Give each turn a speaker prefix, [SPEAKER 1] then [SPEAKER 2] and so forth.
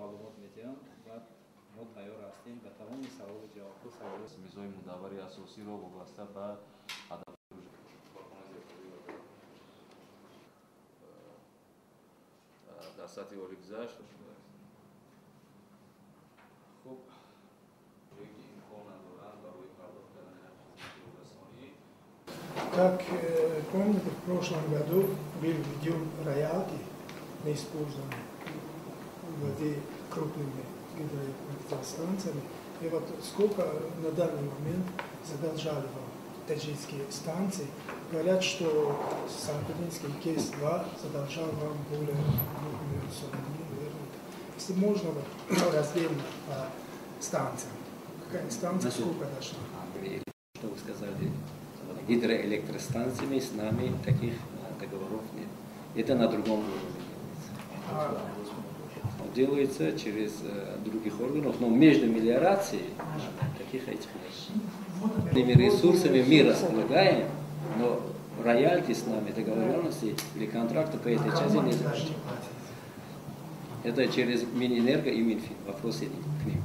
[SPEAKER 1] معلومات میدیم و ما تیار هستیم به تمام سوال و جواب
[SPEAKER 2] میزهای مدوری اساسی رو وابسته به هدف در سطح عالی گذشت. خب امکان ندارند برای پرداخت کردن رسانی.
[SPEAKER 3] Как помните, в прошлом году был введен роялти на использование воды крупными гидроэлектростанциями. И вот сколько на данный момент задолжали вам таджикские станции? Говорят, что Санкт-Петербургский КЕС-2 задолжал вам более 2 миллионов сомнений, наверное. Если можно, раздельно по станциям. Какая станция, сколько дошла?
[SPEAKER 4] Что вы сказали, гидроэлектростанциями с нами таких договоров нет. Это на другом уровне делается через других органов, но между мелиорацией таких этих нет. Этими ресурсами мы располагаем, но роялти с нами, договоренности или контракты по этой части нет. Это через Минэнерго и Минфин, вопросы к ним.